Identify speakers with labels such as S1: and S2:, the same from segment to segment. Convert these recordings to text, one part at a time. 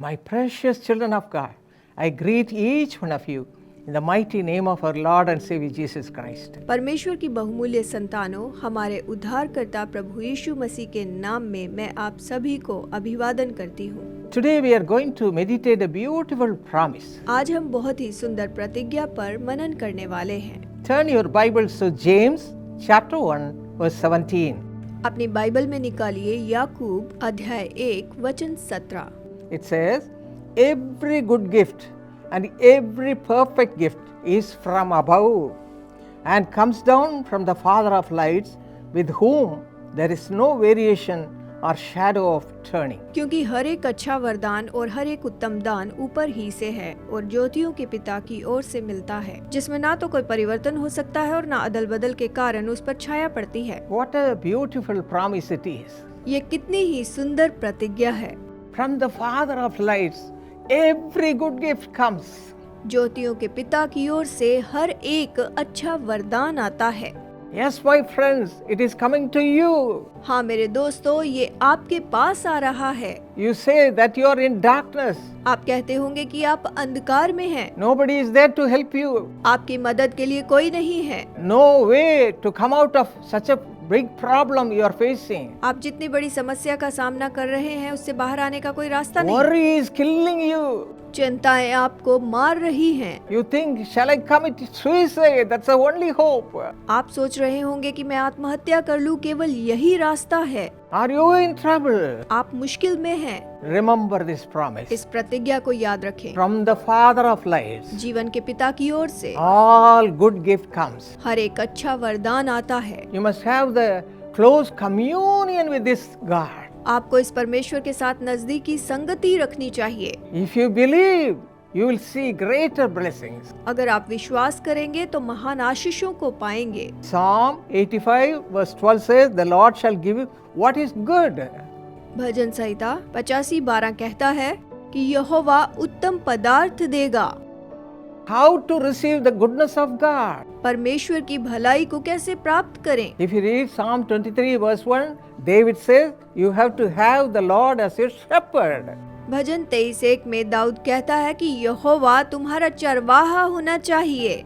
S1: My precious children of God, I greet each one of you in the mighty name of our Lord and Savior Jesus Christ.
S2: परमेश्वर की बहुमूल्य संतानों, हमारे उद्धारकर्ता प्रभु यीशु मसीह के नाम में मैं आप सभी को अभिवादन करती हूँ।
S1: Today we are going to meditate a beautiful promise.
S2: आज हम बहुत ही सुंदर प्रतिज्ञा पर मनन करने वाले हैं।
S1: Turn your Bibles to James chapter 1 verse 17.
S2: अपनी बाइबल में निकालिए याकूब अध्याय 1 वचन 17।
S1: It says, every good gift and every perfect gift is from above and comes down from the Father of lights, with whom there is no variation or shadow of turning.
S2: क्योंकि हर एक अच्छा वरदान और हर एक उत्तम दान ऊपर ही से है और ज्योतियों के पिता की ओर से मिलता है, जिसमें ना तो कोई परिवर्तन हो सकता है और ना अदल बदल के कारण उस पर छाया पड़ती है।
S1: What a beautiful promise it is.
S2: ये कितनी ही सुंदर प्रतिज्ञा है।
S1: From the Father of lights, every good gift comes.
S2: ज्योतियों के पिता की ओर से हर एक अच्छा वरदान आता है।
S1: Yes, my friends, it is coming to you.
S2: हाँ मेरे दोस्तों, ये आपके पास आ रहा है।
S1: You say that you are in darkness.
S2: आप कहते होंगे कि आप अंधकार में हैं।
S1: Nobody is there to help you.
S2: आपकी मदद के लिए कोई नहीं है।
S1: No way to come out of such a big problem you are facing.
S2: आप जितनी बड़ी समस्या का सामना कर रहे हैं, उससे बाहर आने का कोई रास्ता नहीं।
S1: Worry is killing you.
S2: चिंताएं आपको मार रही हैं।
S1: You think, shall I commit suicide? That's the only hope.
S2: आप सोच रहे होंगे कि मैं आत्महत्या कर लूं, केवल यही रास्ता है।
S1: Are you in trouble?
S2: आप मुश्किल में हैं।
S1: Remember this promise.
S2: इस प्रतिज्ञा को याद रखें।
S1: From the Father of lights,
S2: जीवन के पिता की ओर से
S1: all good gift comes.
S2: हर एक अच्छा वरदान आता है।
S1: You must have the close communion with this God.
S2: आपको इस परमेश्वर के साथ नजदीकी संगति रखनी चाहिए।
S1: If you believe, you will see greater blessings.
S2: अगर आप विश्वास करेंगे तो महान आशीषों को पाएंगे।
S1: Psalm 85 verse 12 says, the Lord shall give you what is good.
S2: भजन संहिता 85:12 कहता है कि यहोवा उत्तम पदार्थ देगा।
S1: How to receive the goodness of God?
S2: परमेश्वर की भलाई को कैसे प्राप्त करें?
S1: If you read Psalm 23 verse 1, David says, you have to have the Lord as your shepherd.
S2: भजन 23:1 में दाऊद कहता है कि यहोवा तुम्हारा चरवाहा होना चाहिए।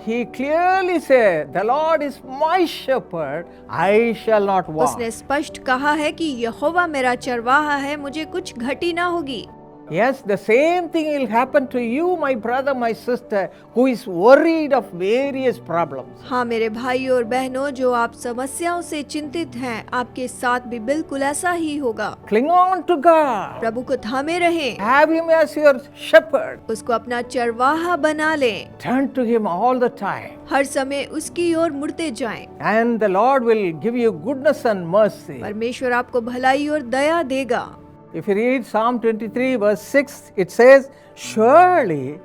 S1: He clearly said, the Lord is my shepherd, I shall not want.
S2: उसने स्पष्ट कहा है कि यहोवा मेरा चरवाहा है, मुझे कुछ घटी ना होगी।
S1: Yes, the same thing will happen to you, my brother, my sister, who is worried of various problems.
S2: हाँ मेरे भाई और बहनों, जो आप समस्याओं से चिंतित हैं, आपके साथ भी बिल्कुल ऐसा ही होगा।
S1: Cling on to God.
S2: प्रभु को थामे रहें।
S1: Have Him as your shepherd.
S2: उसको अपना चरवाहा बना लें।
S1: Turn to Him all the time.
S2: हर समय उसकी ओर मुड़ते जाएं।
S1: And the Lord will give you goodness and mercy.
S2: परमेश्वर आपको भलाई और दया देगा।
S1: If you read Psalm 23 verse 6, it says, surely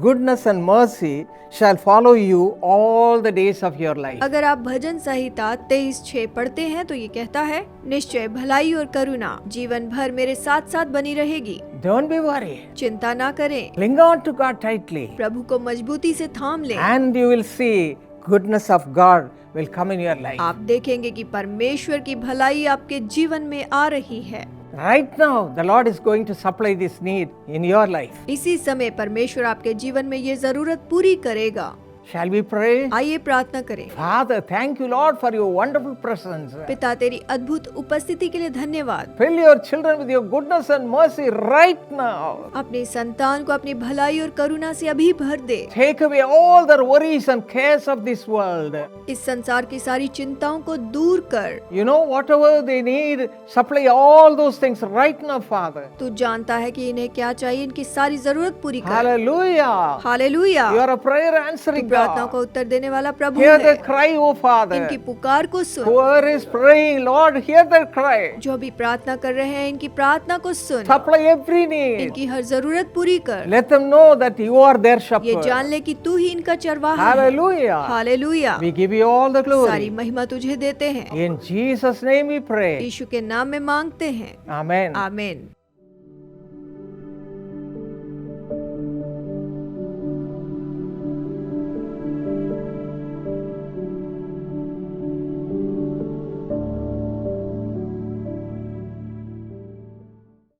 S1: goodness and mercy shall follow you all the days of your life.
S2: अगर आप भजन संहिता 23:6 पढ़ते हैं तो ये कहता है, निश्चय भलाई और करुणा जीवन भर मेरे साथ साथ बनी रहेगी।
S1: Don't be worried.
S2: चिंता ना करें।
S1: Cling on to God tightly.
S2: प्रभु को मजबूती से थाम लें।
S1: And you will see goodness of God will come in your life.
S2: आप देखेंगे कि परमेश्वर की भलाई आपके जीवन में आ रही है।
S1: Right now, the Lord is going to supply this need in your life.
S2: इसी समय परमेश्वर आपके जीवन में ये जरूरत पूरी करेगा।
S1: Shall we pray?
S2: आइए प्रार्थना करें।
S1: Father, thank you, Lord, for your wonderful presence.
S2: पिता, तेरी अद्भुत उपस्थिति के लिए धन्यवाद।
S1: Fill your children with your goodness and mercy right now.
S2: अपनी संतान को अपनी भलाई और करुणा से अभी भर दे।
S1: Take away all the worries and cares of this world.
S2: इस संसार की सारी चिंताओं को दूर कर।
S1: You know, whatever they need, supply all those things right now, Father.
S2: तू जानता है कि इन्हें क्या चाहिए, इनकी सारी जरूरत पूरी कर।
S1: Hallelujah.
S2: Hallelujah.
S1: You are a prayer answering
S2: प्रार्थनाओं
S1: God.
S2: का उत्तर देने वाला प्रभु
S1: Hear
S2: है।
S1: their cry, O Father.
S2: इनकी पुकार को सुन।
S1: Whoever is praying, Lord, hear their cry.
S2: जो भी प्रार्थना कर रहे हैं, इनकी प्रार्थना को सुन।
S1: Supply every need.
S2: इनकी हर जरूरत पूरी कर।
S1: Let them know that you are their
S2: ये
S1: shepherd.
S2: जान ले कि तू ही इनका चरवाहा है।
S1: Hallelujah.
S2: Hallelujah.
S1: We give you all the
S2: सारी
S1: glory.
S2: महिमा तुझे देते हैं।
S1: In Jesus' name we pray.
S2: यीशु के नाम में मांगते हैं।
S1: Amen.
S2: आमीन।